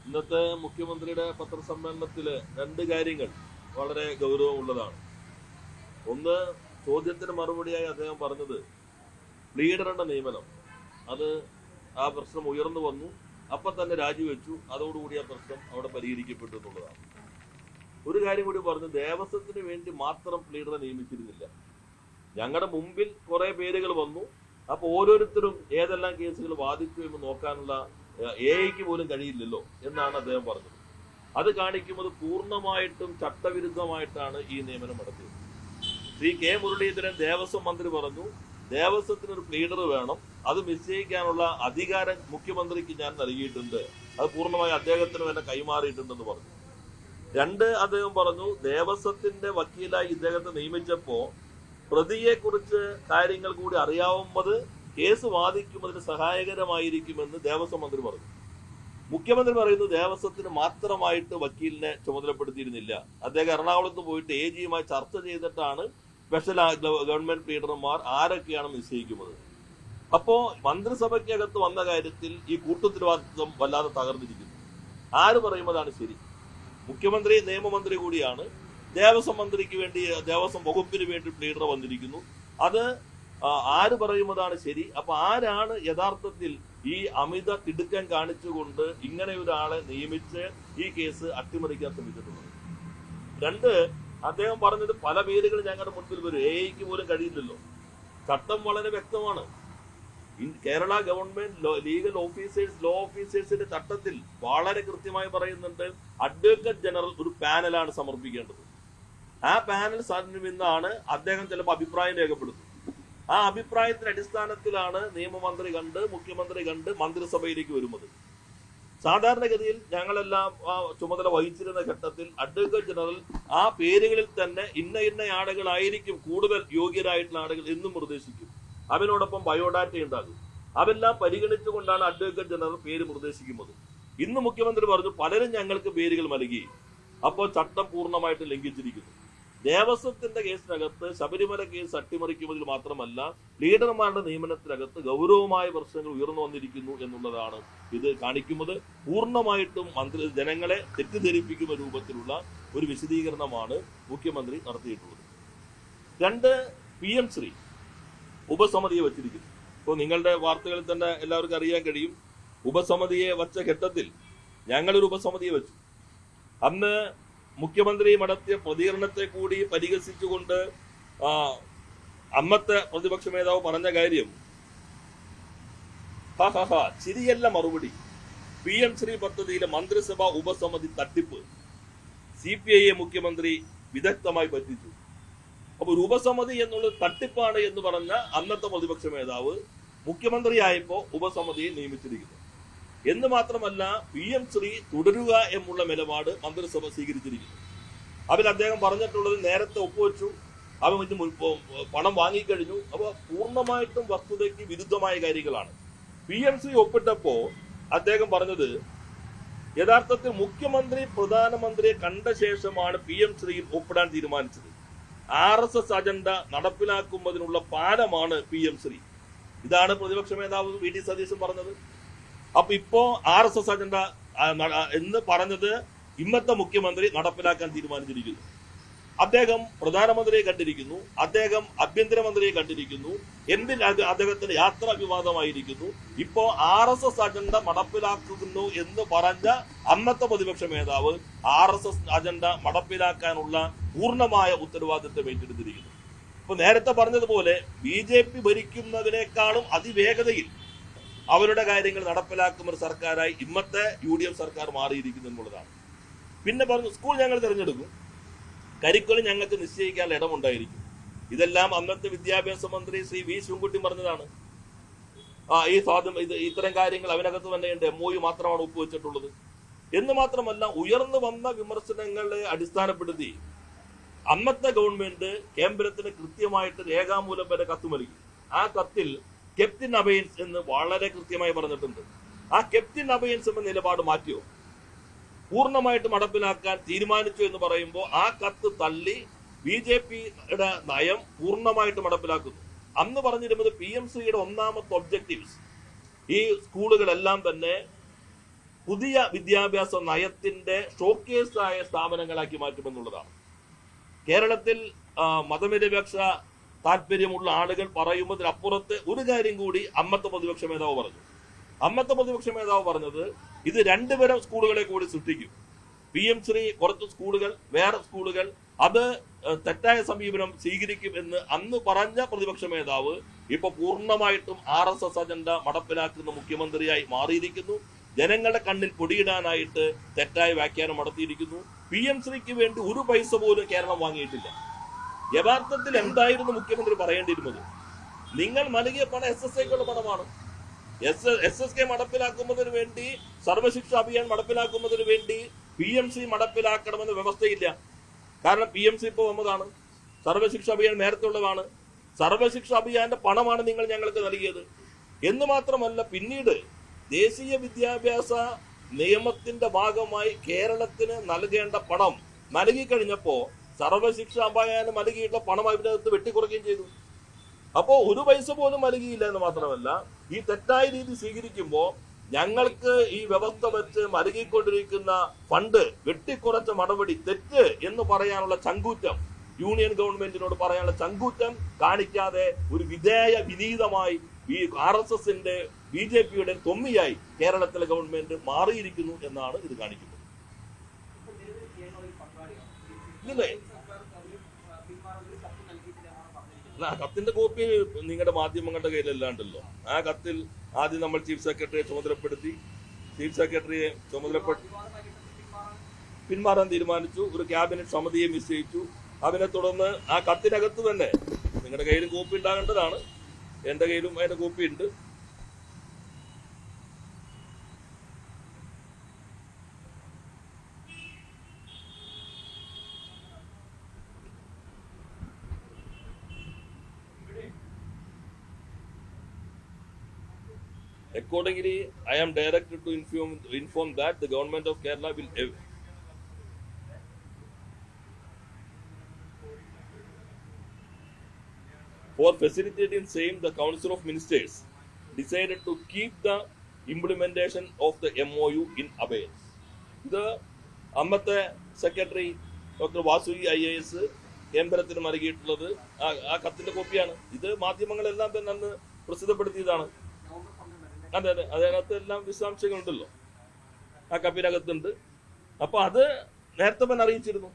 ഇന്നത്തെ മുഖ്യമന്ത്രിയുടെ പത്രസമ്മേളനത്തില് രണ്ട് കാര്യങ്ങൾ വളരെ ഗൗരവമുള്ളതാണ്. ഒന്ന്, ചോദ്യത്തിന് മറുപടിയായി അദ്ദേഹം പറഞ്ഞത് ലീഡറുടെ നിയമനം, അത് ആ പ്രശ്നം ഉയർന്നു വന്നു, അപ്പം തന്നെ രാജിവെച്ചു, അതോടുകൂടി ആ പ്രശ്നം അവിടെ പരിഹരിക്കപ്പെട്ടു എന്നുള്ളതാണ്. ഒരു കാര്യം കൂടി പറഞ്ഞു, ദേവസ്വത്തിന് വേണ്ടി മാത്രം ലീഡറെ നിയമിച്ചിരുന്നില്ല. ഞങ്ങളുടെ മുമ്പിൽ കുറെ പേരുകൾ വന്നു, അപ്പൊ ഓരോരുത്തരും ഏതെല്ലാം കേസുകൾ വാദിച്ചു എന്ന് നോക്കാനുള്ള എഐക്ക് പോലും കഴിയില്ലല്ലോ എന്നാണ് അദ്ദേഹം പറഞ്ഞത്. അത് കാണിക്കുന്നത് പൂർണ്ണമായിട്ടും ചട്ടവിരുദ്ധമായിട്ടാണ് ഈ നിയമനം നടത്തിയത്. ശ്രീ കെ മുരളീധരൻ ദേവസ്വം മന്ത്രി പറഞ്ഞു, ദേവസ്വത്തിനൊരു ലീഡർ വേണം, അത് നിശ്ചയിക്കാനുള്ള അധികാരം മുഖ്യമന്ത്രിക്ക് ഞാൻ നൽകിയിട്ടുണ്ട്, അത് പൂർണ്ണമായി അദ്ദേഹത്തിന് തന്നെ കൈമാറിയിട്ടുണ്ടെന്ന് പറഞ്ഞു. രണ്ട്, അദ്ദേഹം പറഞ്ഞു ദേവസ്വത്തിന്റെ വക്കീലായി ഇദ്ദേഹത്തെ നിയമിച്ചപ്പോ പ്രതിയെ കുറിച്ച് കാര്യങ്ങൾ കൂടി അറിയാവുന്നത് കേസ് വാദിക്കുന്നതിന് സഹായകരമായിരിക്കുമെന്ന് ദേവസ്വം മന്ത്രി പറഞ്ഞു. മുഖ്യമന്ത്രി പറയുന്നു ദേവസ്വത്തിന് മാത്രമായിട്ട് വക്കീലിനെ ചുമതലപ്പെടുത്തിയിരുന്നില്ല, അദ്ദേഹം എറണാകുളത്ത് പോയിട്ട് AG-യുമായി ചർച്ച ചെയ്തിട്ടാണ് സ്പെഷ്യൽ ഗവൺമെന്റ് ലീഡർമാർ ആരൊക്കെയാണ് നിശ്ചയിക്കുന്നത്. അപ്പോ മന്ത്രിസഭയ്ക്കകത്ത് വന്ന കാര്യത്തിൽ ഈ കൂട്ടുത്തരവാദിത്വം വല്ലാതെ തകർന്നിരിക്കുന്നു. ആര് പറയുന്നതാണ് ശരി? മുഖ്യമന്ത്രി നിയമമന്ത്രി കൂടിയാണ്, ദേവസ്വം മന്ത്രിക്ക് വേണ്ടി ദേവസ്വം വകുപ്പിന് വേണ്ടി ലീഡർ വന്നിരിക്കുന്നു, അത് ആര് പറയുന്നതാണ് ശരി? അപ്പൊ ആരാണ് യഥാർത്ഥത്തിൽ ഈ അമിത തിടുക്കം കാണിച്ചുകൊണ്ട് ഇങ്ങനെ ഒരാളെ നിയമിച്ച് ഈ കേസ് അട്ടിമറിക്കാൻ ശ്രമിച്ചിട്ടുള്ളത്? രണ്ട്, അദ്ദേഹം പറഞ്ഞത് പല പേരുകൾ ഞങ്ങളുടെ മുൻപിൽ വരും, AIക്ക് പോലും കഴിയില്ലല്ലോ. ചട്ടം വളരെ വ്യക്തമാണ്. Kerala government legal officers, law ഓഫീസേഴ്സിന്റെ ചട്ടത്തിൽ വളരെ കൃത്യമായി പറയുന്നുണ്ട്, അഡ്വക്കേറ്റ് ജനറൽ ഒരു പാനലാണ് സമർപ്പിക്കേണ്ടത്. ആ പാനൽ നിന്നാണ് അദ്ദേഹം ചിലപ്പോൾ അഭിപ്രായം രേഖപ്പെടുത്തുന്നത്. ആ അഭിപ്രായത്തിന്റെ അടിസ്ഥാനത്തിലാണ് നിയമമന്ത്രി കണ്ട്, മുഖ്യമന്ത്രി കണ്ട് മന്ത്രിസഭയിലേക്ക് വരുന്നത്. സാധാരണഗതിയിൽ ഞങ്ങളെല്ലാം ചുമതല വഹിച്ചിരുന്ന ഘട്ടത്തിൽ അഡ്വക്കേറ്റ് ജനറൽ ആ പേരുകളിൽ തന്നെ ഇന്ന ആളുകളായിരിക്കും കൂടുതൽ യോഗ്യരായിട്ടുള്ള ആളുകൾ എന്നും നിർദ്ദേശിക്കും. അവനോടൊപ്പം ബയോഡാറ്റ ഉണ്ടാകും. അതെല്ലാം പരിഗണിച്ചുകൊണ്ടാണ് അഡ്വക്കേറ്റ് ജനറൽ പേര് നിർദ്ദേശിക്കുന്നത്. ഇന്ന് മുഖ്യമന്ത്രി പറഞ്ഞു പലരും ഞങ്ങൾക്ക് പേരുകൾ നൽകി, അപ്പോൾ ചട്ടം പൂർണ്ണമായിട്ട് ലംഘിച്ചിരിക്കുന്നു. ദേവസ്വത്തിന്റെ കേസിനകത്ത് ശബരിമല കേസ് അട്ടിമറിക്കുന്നതിൽ മാത്രമല്ല, ലീഡർമാരുടെ നിയമനത്തിനകത്ത് ഗൗരവമായ പ്രശ്നങ്ങൾ ഉയർന്നു വന്നിരിക്കുന്നു എന്നുള്ളതാണ് ഇത് കാണിക്കുന്നത്. പൂർണ്ണമായിട്ടും ജനങ്ങളെ തെറ്റിദ്ധരിപ്പിക്കുന്ന രൂപത്തിലുള്ള ഒരു വിശദീകരണമാണ് മുഖ്യമന്ത്രി നടത്തിയിട്ടുള്ളത്. രണ്ട്, PM ശ്രീ ഉപസമിതിയെ വച്ചിരിക്കുന്നു. ഇപ്പോൾ നിങ്ങളുടെ വാർത്തകളിൽ തന്നെ എല്ലാവർക്കും അറിയാൻ കഴിയും, ഉപസമിതിയെ വച്ച ഘട്ടത്തിൽ ഞങ്ങളൊരു ഉപസമിതിയെ വെച്ചു. അന്ന് മുഖ്യമന്ത്രി നടത്തിയ പ്രതികരണത്തെ കൂടി പരിഹസിച്ചുകൊണ്ട് അന്നത്തെ പ്രതിപക്ഷ നേതാവ് പറഞ്ഞ കാര്യം, ചിരിയല്ല മറുപടി, PM ശ്രീ പദ്ധതിയിലെ മന്ത്രിസഭാ ഉപസമിതി തട്ടിപ്പ് CPI മുഖ്യമന്ത്രി വിദഗ്ധമായി പറ്റിച്ചു. അപ്പൊ ഒരു ഉപസമിതി എന്നുള്ളത് തട്ടിപ്പാണ് എന്ന് പറഞ്ഞ അന്നത്തെ പ്രതിപക്ഷ നേതാവ് മുഖ്യമന്ത്രിയായപ്പോ ഉപസമിതിയെ നിയമിച്ചിരിക്കുന്നു. എന്ന് മാത്രമല്ല, PM ശ്രീ തുടരുക എന്നുള്ള നിലപാട് മന്ത്രിസഭ സ്വീകരിച്ചിരിക്കുന്നു. അതിൽ അദ്ദേഹം പറഞ്ഞിട്ടുള്ളത് നേരത്തെ ഒപ്പുവെച്ചു, അവൻ ഇത് പണം വാങ്ങിക്കഴിഞ്ഞു. അപ്പോൾ പൂർണ്ണമായിട്ടും വസ്തുതയ്ക്ക് വിരുദ്ധമായ കാര്യങ്ങളാണ്. PM ശ്രീ ഒപ്പിട്ടപ്പോ അദ്ദേഹം പറഞ്ഞത് യഥാർത്ഥത്തിൽ മുഖ്യമന്ത്രി പ്രധാനമന്ത്രിയെ കണ്ട ശേഷമാണ് PM ശ്രീയിൽ ഒപ്പിടാൻ തീരുമാനിച്ചത്. RSS അജണ്ട നടപ്പിലാക്കുന്നതിനുള്ള പാലമാണ് PM ശ്രീ. ഇതാണ് പ്രതിപക്ഷ നേതാവ് VD സതീശൻ പറഞ്ഞത്. അപ്പൊ ഇപ്പോ RSS അജണ്ട എന്ന് പറഞ്ഞത് ഇന്നത്തെ മുഖ്യമന്ത്രി നടപ്പിലാക്കാൻ തീരുമാനിച്ചിരിക്കുന്നു. അദ്ദേഹം പ്രധാനമന്ത്രിയെ കണ്ടിരിക്കുന്നു, അദ്ദേഹം ആഭ്യന്തരമന്ത്രിയെ കണ്ടിരിക്കുന്നു, എന്തിൽ അദ്ദേഹത്തിന്റെ യാത്രാ വിവാദമായിരിക്കുന്നു. ഇപ്പോ RSS അജണ്ട നടപ്പിലാക്കുന്നു എന്ന് പറഞ്ഞ അന്നത്തെ പ്രതിപക്ഷ നേതാവ് RSS അജണ്ട നടപ്പിലാക്കാനുള്ള പൂർണ്ണമായ ഉത്തരവാദിത്വം ഏറ്റെടുത്തിരിക്കുന്നു. ഇപ്പൊ നേരത്തെ പറഞ്ഞതുപോലെ BJP ഭരിക്കുന്നതിനേക്കാളും അതിവേഗതയിൽ അവരുടെ കാര്യങ്ങൾ നടപ്പിലാക്കുന്ന ഒരു സർക്കാരായി ഇന്നത്തെ UDF സർക്കാർ മാറിയിരിക്കുന്നു എന്നുള്ളതാണ്. പിന്നെ പറഞ്ഞു സ്കൂൾ ഞങ്ങൾ തിരഞ്ഞെടുക്കും, കരിക്കുലം ഞങ്ങൾക്ക് നിശ്ചയിക്കാനുള്ള ഇടമുണ്ടായിരിക്കും. ഇതെല്ലാം അന്നത്തെ വിദ്യാഭ്യാസ മന്ത്രി ശ്രീ V ശിവൻകുട്ടി പറഞ്ഞതാണ്. ഇത്തരം കാര്യങ്ങൾ അവനകത്ത് തന്നെ MOU മാത്രമാണ് ഒപ്പുവെച്ചിട്ടുള്ളത്. എന്ന് മാത്രമല്ല, ഉയർന്നു വന്ന വിമർശനങ്ങളെ അടിസ്ഥാനപ്പെടുത്തി അന്നത്തെ ഗവൺമെന്റ് കേന്ദ്രത്തിന് കൃത്യമായിട്ട് രേഖാമൂലം വരെ കത്ത് നൽകി. ആ കത്തിൽ കെപ്റ്റിൻ അബയൻസ് എന്ന് വളരെ കൃത്യമായി പറഞ്ഞിട്ടുണ്ട്. ആ കെപ്റ്റിൻ അബയൻസ് എന്ന നിലപാട് മാറ്റിയോ, പൂർണ്ണമായിട്ട് നടപ്പിലാക്കാൻ തീരുമാനിച്ചു എന്ന് പറയുമ്പോൾ ആ കത്ത് തള്ളി BJPയുടെ നയം പൂർണ്ണമായിട്ട് നടപ്പിലാക്കുന്നു. അന്ന് പറഞ്ഞിരുന്നത് PM ശ്രീയുടെ ഒന്നാമത്തെ ഒബ്ജക്റ്റീവ്സ് ഈ സ്കൂളുകളെല്ലാം തന്നെ പുതിയ വിദ്യാഭ്യാസ നയത്തിന്റെ ഷോക്കേസായ സ്ഥാപനങ്ങളാക്കി മാറ്റുമെന്നുള്ളതാണ്. കേരളത്തിൽ മതനിരപേക്ഷ താല്പര്യമുള്ള ആളുകൾ പറയുന്നതിനപ്പുറത്ത് ഒരു കാര്യം കൂടി അന്നത്തെ പ്രതിപക്ഷ മേധാവ് പറഞ്ഞു. അന്നത്തെ പ്രതിപക്ഷ മേധാവ് പറഞ്ഞത് ഇത് രണ്ടുതരം സ്കൂളുകളെ കൂടി സൃഷ്ടിക്കും. PM ശ്രീ കുറച്ച് സ്കൂളുകൾ, വേറെ സ്കൂളുകൾ, അത് തെറ്റായ സമീപനം സ്വീകരിക്കും എന്ന് അന്ന് പറഞ്ഞ പ്രതിപക്ഷ മേധാവ് ഇപ്പൊ പൂർണ്ണമായിട്ടും RSS അജണ്ട നടപ്പിലാക്കുന്ന മുഖ്യമന്ത്രിയായി മാറിയിരിക്കുന്നു. ജനങ്ങളുടെ കണ്ണിൽ പൊടിയിടാനായിട്ട് തെറ്റായ വ്യാഖ്യാനം നടത്തിയിരിക്കുന്നു. PM ശ്രീക്ക് വേണ്ടി ഒരു പൈസ പോലും കേരളം വാങ്ങിയിട്ടില്ല. യഥാർത്ഥത്തിൽ എന്തായിരുന്നു മുഖ്യമന്ത്രി പറയേണ്ടിയിരുന്നത്? നിങ്ങൾ നൽകിയ പണം SSKക്കുള്ള പണമാണ്. SSK നടപ്പിലാക്കുന്നതിന് വേണ്ടി, സർവശിക്ഷ അഭിയാൻ നടപ്പിലാക്കുന്നതിന് വേണ്ടി PMC നടപ്പിലാക്കണമെന്ന് വ്യവസ്ഥയില്ല. കാരണം PMC ഇപ്പോൾ വന്നതാണ്, സർവശിക്ഷ അഭിയാൻ നേരത്തെ ഉള്ളതാണ്. സർവശിക്ഷ അഭിയാന്റെ പണമാണ് നിങ്ങൾ ഞങ്ങൾക്ക് നൽകിയത് എന്ന് മാത്രമല്ല, പിന്നീട് ദേശീയ വിദ്യാഭ്യാസ നിയമത്തിന്റെ ഭാഗമായി കേരളത്തിന് നൽകേണ്ട പണം നൽകിക്കഴിഞ്ഞപ്പോ സർവശിക്ഷ അഭിയാന് നൽകിയിട്ടുള്ള പണം അതിനകത്ത് വെട്ടിക്കുറയ്ക്കുകയും ചെയ്തു. അപ്പോ ഒരു പൈസ പോലും നൽകിയില്ല എന്ന് മാത്രമല്ല, ഈ തെറ്റായ രീതി സ്വീകരിക്കുമ്പോൾ ഞങ്ങൾക്ക് ഈ വ്യവസ്ഥ വെച്ച് നൽകിക്കൊണ്ടിരിക്കുന്ന ഫണ്ട് വെട്ടിക്കുറച്ച നടപടി തെറ്റ് എന്ന് പറയാനുള്ള ചങ്കൂറ്റം, യൂണിയൻ ഗവൺമെന്റിനോട് പറയാനുള്ള ചങ്കൂറ്റം കാണിക്കാതെ ഒരു വിനീതമായി ഈ RSSന്റെ BJPയുടെ തൊമ്മിയായി കേരളത്തിലെ ഗവൺമെന്റ് മാറിയിരിക്കുന്നു എന്നാണ് ഇത് കാണിക്കുന്നത്. ഇല്ലേ, കത്തിന്റെ കോപ്പി നിങ്ങളുടെ മാധ്യമങ്ങളുടെ കയ്യിലല്ലാണ്ടല്ലോ. ആ കത്തിൽ ആദ്യം നമ്മൾ ചീഫ് സെക്രട്ടറിയെ ചുമതലപ്പെടുത്തി, ചീഫ് സെക്രട്ടറിയെ പിന്മാറാൻ തീരുമാനിച്ചു. ഒരു ക്യാബിനറ്റ് സമിതിയെ നിശ്ചയിച്ചു. അതിനെ തുടർന്ന് ആ കത്തിനകത്ത് തന്നെ നിങ്ങളുടെ കയ്യിലും കോപ്പി ഉണ്ടാകേണ്ടതാണ്, എന്റെ കയ്യിലും അതിന്റെ കോപ്പി ഉണ്ട്. Accordingly, I am directed to inform that the government of Kerala will for facilitating same, the Council of Ministers decided to keep the implementation of the MOU in abeyance. The അന്നത്തെ secretary doctor Vasuki IAS കേന്ദ്രത്തിന് നൽകിയിട്ടുള്ളത് ആ കത്തിന്റെ കോപ്പിയാണ്. ഇത് മാധ്യമങ്ങളെല്ലാം തന്നെ അന്ന് പ്രസിദ്ധപ്പെടുത്തിയതാണ്. അതെ, അതിനകത്ത് എല്ലാം വിശദാംശങ്ങളുണ്ടല്ലോ, ആ കപ്പിനകത്തുണ്ട്. അപ്പൊ അത് നേരത്തെ തന്നെ അറിയിച്ചിരുന്നു,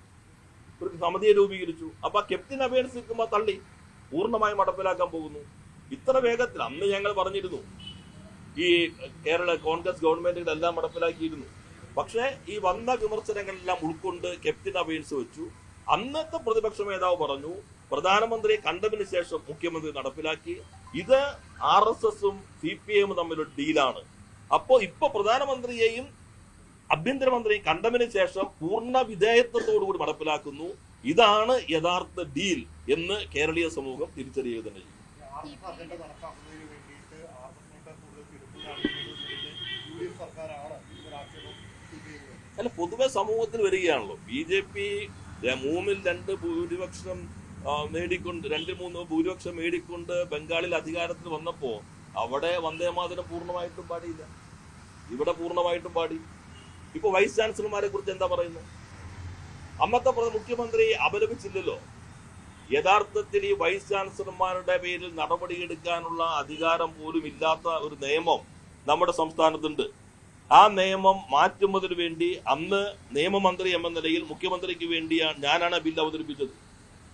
ഒരു സമിതിയെ രൂപീകരിച്ചു. അപ്പൊ ആ കെപ്റ്റിൻ അബേൻസ് നിൽക്കുമ്പോൾ തള്ളി പൂർണ്ണമായും നടപ്പിലാക്കാൻ പോകുന്നു. ഇത്ര വേഗത്തിൽ അന്ന് ഞങ്ങൾ പറഞ്ഞിരുന്നു ഈ കേരള കോൺഗ്രസ് ഗവൺമെന്റുകളെല്ലാം നടപ്പിലാക്കിയിരുന്നു. പക്ഷേ ഈ വന്ന വിമർശനങ്ങളെല്ലാം ഉൾക്കൊണ്ട് കെപ്റ്റിൻ അബേൻസ് വെച്ചു. അന്നത്തെ പ്രതിപക്ഷ മേധാവ് പറഞ്ഞു പ്രധാനമന്ത്രിയെ കണ്ടതിന് ശേഷം മുഖ്യമന്ത്രി നടപ്പിലാക്കി. ഇത് RSSും CPIയും തമ്മിലൊരു ഡീലാണ്. അപ്പോ ഇപ്പൊ പ്രധാനമന്ത്രിയെയും ആഭ്യന്തരമന്ത്രിയെയും കണ്ടതിന് ശേഷം പൂർണ്ണ വിധേയത്വത്തോടുകൂടി നടപ്പിലാക്കുന്നു. ഇതാണ് യഥാർത്ഥ ഡീൽ എന്ന് കേരളീയ സമൂഹം തിരിച്ചറിയുക തന്നെ ചെയ്യും. അല്ല, പൊതുവെ സമൂഹത്തിൽ വരികയാണല്ലോ. BJP 3-2 ഭൂരിപക്ഷം നേടിക്കൊണ്ട് 2-3 ഭൂരിപക്ഷം നേടിക്കൊണ്ട് ബംഗാളിൽ അധികാരത്തിൽ വന്നപ്പോ അവിടെ വന്ദേമാതരം പൂർണ്ണമായിട്ടും പാടിയില്ല, ഇവിടെ പൂർണ്ണമായിട്ടും പാടി. ഇപ്പൊ വൈസ് ചാൻസലർമാരെ കുറിച്ച് എന്താ പറയുന്നത്? അന്നത്തെ മുഖ്യമന്ത്രി അപലപിച്ചില്ലല്ലോ. യഥാർത്ഥത്തിൽ ഈ വൈസ് ചാൻസലർമാരുടെ പേരിൽ നടപടിയെടുക്കാനുള്ള അധികാരം പോലും ഇല്ലാത്ത ഒരു നിയമം നമ്മുടെ സംസ്ഥാനത്തുണ്ട്. ആ നിയമം മാറ്റുന്നതിന് വേണ്ടി അന്ന് നിയമമന്ത്രി എന്ന നിലയിൽ മുഖ്യമന്ത്രിക്ക് വേണ്ടിയാണ് ഞാനാണ് ബില്ല് അവതരിപ്പിച്ചത്.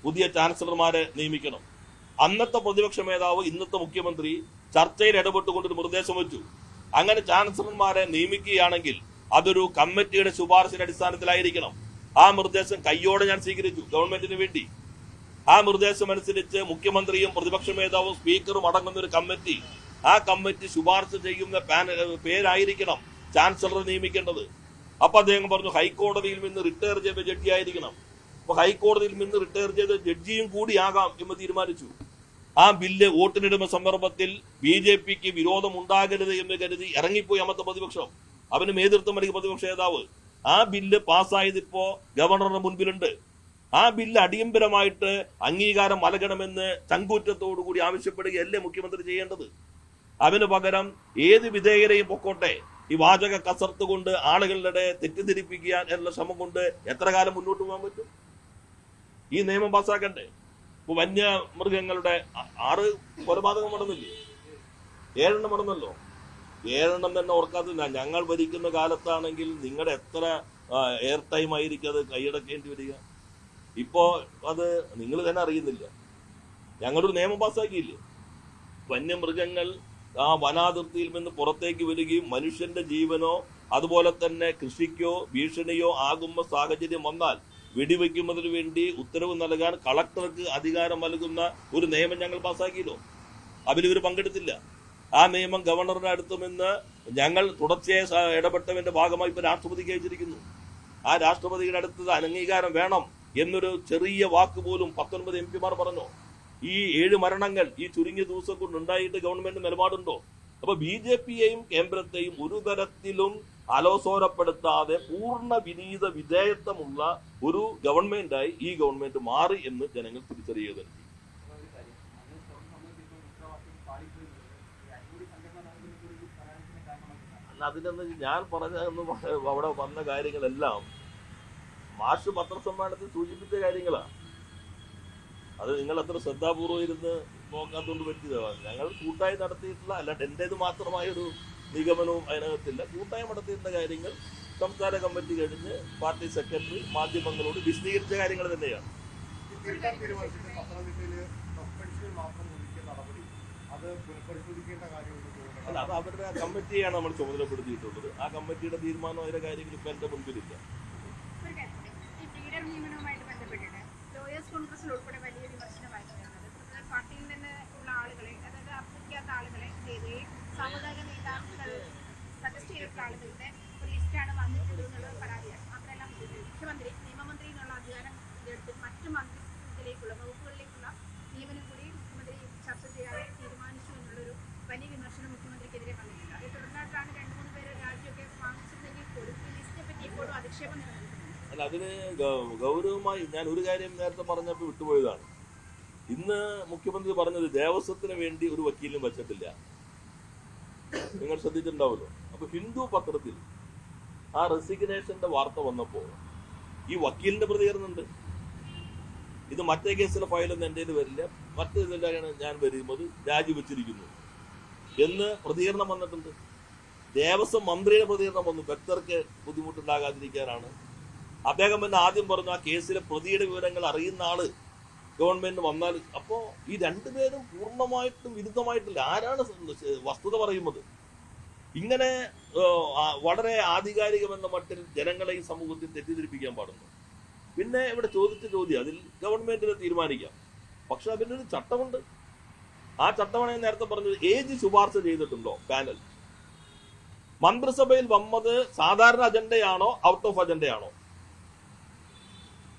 പുതിയ ചാൻസലർമാരെ നിയമിക്കണം. അന്നത്തെ പ്രതിപക്ഷ മേധാവ് ഇന്നത്തെ മുഖ്യമന്ത്രി ചർച്ചയിൽ ഇടപെട്ടുകൊണ്ടൊരു നിർദ്ദേശം വെച്ചു. അങ്ങനെ ചാൻസലർമാരെ നിയമിക്കുകയാണെങ്കിൽ അതൊരു കമ്മിറ്റിയുടെ ശുപാർശയുടെ അടിസ്ഥാനത്തിലായിരിക്കണം. ആ നിർദ്ദേശം കയ്യോടെ ഞാൻ സ്വീകരിച്ചു ഗവൺമെന്റിന് വേണ്ടി. ആ നിർദ്ദേശം അനുസരിച്ച് മുഖ്യമന്ത്രിയും പ്രതിപക്ഷ മേധാവും സ്പീക്കറും അടങ്ങുന്ന ഒരു കമ്മിറ്റി, ആ കമ്മിറ്റി ശുപാർശ ചെയ്യുന്ന പേരായിരിക്കണം ചാൻസലർ നിയമിക്കേണ്ടത്. അപ്പൊ അദ്ദേഹം പറഞ്ഞു ഹൈക്കോടതിയിൽ നിന്ന് റിട്ടയർ ചെയ്ത ജഡ്ജി ആയിരിക്കണം. അപ്പൊ ഹൈക്കോടതിയിൽ നിന്ന് റിട്ടയർ ചെയ്ത ജഡ്ജിയും കൂടിയാകാം എന്ന് തീരുമാനിച്ചു. ആ ബില്ല് വോട്ടിനിടുന്ന സന്ദർഭത്തിൽ BJPക്ക് വിരോധം ഉണ്ടാകരുത് എന്ന് കരുതി ഇറങ്ങിപ്പോയി അന്നത്തെ പ്രതിപക്ഷം. അവന് നേതൃത്വം നൽകിയ പ്രതിപക്ഷ നേതാവ്. ആ ബില്ല് പാസ്സായതിപ്പോ ഗവർണറുടെ മുൻപിലുണ്ട്. ആ ബില്ല് അടിയന്തരമായിട്ട് അംഗീകാരം നൽകണമെന്ന് ചങ്കൂറ്റത്തോടുകൂടി ആവശ്യപ്പെടുകയല്ലേ മുഖ്യമന്ത്രി ചെയ്യേണ്ടത്? അതിനു പകരം ഏത് വിധേയരെയും പൊക്കോട്ടെ, ഈ വാചക കസർത്ത് കൊണ്ട് ആളുകളുടെ തെറ്റിദ്ധരിപ്പിക്കുക എന്നുള്ള ശ്രമം കൊണ്ട് എത്ര കാലം മുന്നോട്ട് പോകാൻ പറ്റും? ഈ നിയമം പാസ്സാക്കണ്ടേ? ഇപ്പൊ വന്യമൃഗങ്ങളുടെ 6 കൊലപാതകം നടന്നില്ലേ? 7 നടന്നല്ലോ. 7 തന്നെ ഓർക്കാത്ത ഞങ്ങൾ ഭരിക്കുന്ന കാലത്താണെങ്കിൽ നിങ്ങളുടെ എത്ര എയർ ടൈം ആയിരിക്കും അത് കൈയടക്കേണ്ടി വരിക? ഇപ്പോ അത് നിങ്ങൾ തന്നെ അറിയുന്നില്ല. ഞങ്ങളൊരു നിയമം പാസ്സാക്കിയില്ലേ? വന്യമൃഗങ്ങൾ ആ വനാതിർത്തിയിൽ നിന്ന് പുറത്തേക്ക് വരികയും മനുഷ്യന്റെ ജീവനോ അതുപോലെ തന്നെ കൃഷിക്കോ ഭീഷണിയോ ആകുന്ന സാഹചര്യം വന്നാൽ വെടിവെക്കുന്നതിന് വേണ്ടി ഉത്തരവ് നൽകാൻ കളക്ടർക്ക് അധികാരം നൽകുന്ന ഒരു നിയമം ഞങ്ങൾ പാസ്സാക്കിയല്ലോ. അതിലിവർ പങ്കെടുത്തില്ല. ആ നിയമം ഗവർണറുടെ അടുത്തുമെന്ന് ഞങ്ങൾ തുടർച്ചയായി ഇടപെട്ടതിന്റെ ഭാഗമായി ഇപ്പൊ രാഷ്ട്രപതിക്ക് അയച്ചിരിക്കുന്നു. ആ രാഷ്ട്രപതിയുടെ അടുത്തത് അംഗീകാരം വേണം എന്നൊരു ചെറിയ വാക്ക് പോലും 19 MP പറഞ്ഞു. ഈ 7 മരണങ്ങൾ ഈ ചുരുങ്ങിയ ദിവസം കൊണ്ട് ഉണ്ടായിട്ട് ഗവൺമെന്റ് നിലപാടുണ്ടോ? അപ്പൊ BJPയെയും കേന്ദ്രത്തെയും ഒരു തരത്തിലും അലോസരപ്പെടുത്താതെ പൂർണ്ണ വിനീത വിധേയത്വമുള്ള ഒരു ഗവൺമെന്റായി ഈ ഗവൺമെന്റ് മാറി എന്ന് ജനങ്ങൾ തിരിച്ചറിയുക തന്നെ. അതിനെന്ന് ഞാൻ പറഞ്ഞതെന്ന് അവിടെ വന്ന കാര്യങ്ങളെല്ലാം മാർച്ച് പത്രസമ്മേളനത്തിൽ സൂചിപ്പിച്ച കാര്യങ്ങളാണ്. അത് നിങ്ങൾ അത്ര ശ്രദ്ധാപൂർവ്വം ഇരുന്ന് നോക്കാത്തതുകൊണ്ട് പറ്റിയതാണ്. ഞങ്ങൾ കൂട്ടായി നടത്തിയിട്ടുള്ള, അല്ലാണ്ട് എന്റേത് മാത്രമായൊരു നിഗമനവും അതിനകത്തില്ല. കൂട്ടായി നടത്തിയിട്ടുള്ള കാര്യങ്ങൾ സംസ്ഥാന കമ്മിറ്റി കഴിഞ്ഞ് പാർട്ടി സെക്രട്ടറി മാധ്യമങ്ങളോട് വിശദീകരിച്ച കാര്യങ്ങൾ തന്നെയാണ്. അല്ല, അത് അവരുടെ കമ്മിറ്റിയാണ് നമ്മൾ ചുമതലപ്പെടുത്തിയിട്ടുള്ളത്. ആ കമ്മിറ്റിയുടെ തീരുമാനം അതിന്റെ കാര്യങ്ങൾ ഇപ്പൊ എന്റെ മുൻപിലില്ല. കോൺഗ്രസിൽ ഉൾപ്പെടെ വലിയ വിമർശനമായിരുന്നു. പാർട്ടിയിൽ നിന്ന് ഉള്ള ആളുകളെ, അതായത് അർപ്പിക്കാത്ത ആളുകളെ ചെയ്യുകയും സാമുദായിക നേതാക്കൾ സജസ്റ്റ് ചെയ്തിട്ടുള്ള ആളുകളുടെ ഒരു ലിസ്റ്റാണ് വന്നിട്ടുള്ളത് എന്നുള്ളത് പരാതിയാണ്. മാത്രമല്ല മുഖ്യമന്ത്രി നിയമമന്ത്രി എന്നുള്ള അധികാരം എടുത്ത് മറ്റു മന്ത്രിസഭയിലേക്കുള്ള വകുപ്പുകളിലേക്കുള്ള നിയമനം കൂടി മുഖ്യമന്ത്രി ചർച്ച ചെയ്യാതെ തീരുമാനിച്ചു എന്നുള്ളൊരു വലിയ വിമർശനം മുഖ്യമന്ത്രിക്കെതിരെ വന്നിട്ടുണ്ട്. അതേ തുടർന്നായിട്ടാണ് 2-3 പേര് രാജ്യമൊക്കെ വാങ്ങിച്ചിരുന്നെങ്കിൽ പോലും ഈ ലിസ്റ്റിനെ പറ്റി ഇപ്പോഴും അധിക്ഷേപം നിലനിൽക്കുന്നത്. അല്ല, അതിന് ഗൗരവമായി ഞാൻ ഒരു കാര്യം നേരത്തെ പറഞ്ഞപ്പോൾ വിട്ടുപോയതാണ്. ഇന്ന് മുഖ്യമന്ത്രി പറഞ്ഞത് ദേവസ്വത്തിന് വേണ്ടി ഒരു വക്കീലിനും വച്ചിട്ടില്ല. നിങ്ങൾ ശ്രദ്ധിച്ചിട്ടുണ്ടാവുമല്ലോ. അപ്പൊ ഹിന്ദു പത്രത്തിൽ ആ റെസിഗ്നേഷന്റെ വാർത്ത വന്നപ്പോ ഈ വക്കീലിന്റെ പ്രതികരണമുണ്ട്. ഇത് മറ്റേ കേസിലെ ഫയലൊന്നും എൻ്റെ വരില്ല, മറ്റേതിലാണ് ഞാൻ വരുന്നത്, രാജിവെച്ചിരിക്കുന്നു എന്ന് പ്രതികരണം വന്നിട്ടുണ്ട്. ദേവസ്വം മന്ത്രിയുടെ പ്രതികരണം വന്നു, ഭക്തർക്ക് ബുദ്ധിമുട്ടുണ്ടാകാതിരിക്കാനാണ്. അദ്ദേഹം തന്നെ ആദ്യം പറഞ്ഞു ആ കേസിലെ പ്രതിയുടെ വിവരങ്ങൾ അറിയുന്ന ആള് ഗവൺമെന്റ് വന്നാൽ. അപ്പോ ഈ രണ്ടുപേരും പൂർണ്ണമായിട്ടും വിരുദ്ധമായിട്ടില്ല. ആരാണ് വസ്തുത പറയുന്നത്? ഇങ്ങനെ വളരെ ആധികാരികമെന്ന മട്ടിൽ ജനങ്ങളെ ഈ സമൂഹത്തിൽ തെറ്റിദ്ധരിപ്പിക്കാൻ പാടുന്നു. പിന്നെ ഇവിടെ ചോദിച്ച ചോദ്യം അതിൽ ഗവൺമെന്റിന് തീരുമാനിക്കാം. പക്ഷെ അതിനൊരു ചട്ടമുണ്ട്. ആ ചട്ടമാണ് ഞാൻ നേരത്തെ പറഞ്ഞത്. ഏജ് ശുപാർശ ചെയ്തിട്ടുണ്ടോ പാനൽ? മന്ത്രിസഭയിൽ വന്നത് സാധാരണ അജണ്ടയാണോ ഔട്ട് ഓഫ് അജണ്ടയാണോ?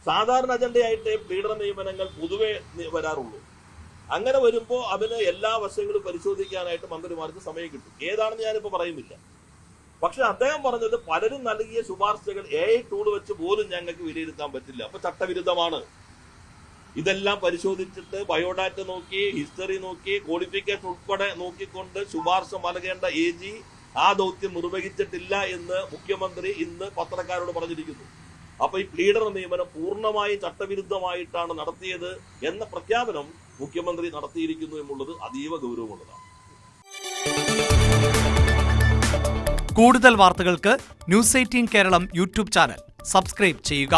സാധാരണ അജണ്ടയായിട്ട് ലീഡർ നിയമനങ്ങൾ പൊതുവെ വരാറുള്ളൂ. അങ്ങനെ വരുമ്പോൾ അതിന് എല്ലാ വശങ്ങളും പരിശോധിക്കാനായിട്ട് മന്ത്രിമാർക്ക് സമയം കിട്ടും. ഏതാണെന്ന് ഞാനിപ്പോ പറയുന്നില്ല. പക്ഷെ അദ്ദേഹം പറഞ്ഞത് പലരും നൽകിയ ശുപാർശകൾ AI ടൂൾ വെച്ച് പോലും ഞങ്ങൾക്ക് വിലയിരുത്താൻ പറ്റില്ല. അപ്പൊ ചട്ടവിരുദ്ധമാണ്. ഇതെല്ലാം പരിശോധിച്ചിട്ട് ബയോഡാറ്റ നോക്കി, ഹിസ്റ്ററി നോക്കി, ക്വാളിഫിക്കേഷൻ ഉൾപ്പെടെ നോക്കിക്കൊണ്ട് ശുപാർശ നൽകേണ്ട AG ആ ദൗത്യം നിർവഹിച്ചിട്ടില്ല എന്ന് മുഖ്യമന്ത്രി ഇന്ന് പത്രക്കാരോട് പറഞ്ഞിരിക്കുന്നു. അപ്പൊ ഈ ലീഡർ നിയമനം പൂർണ്ണമായും ചട്ടവിരുദ്ധമായിട്ടാണ് നടത്തിയത് എന്ന പ്രഖ്യാപനം മുഖ്യമന്ത്രി നടത്തിയിരിക്കുന്നു എന്നുള്ളത് അതീവ ഗൗരവമുള്ളതാണ്. കൂടുതൽ വാർത്തകൾക്ക് News 18 Keralam YouTube channel subscribe ചെയ്യുക.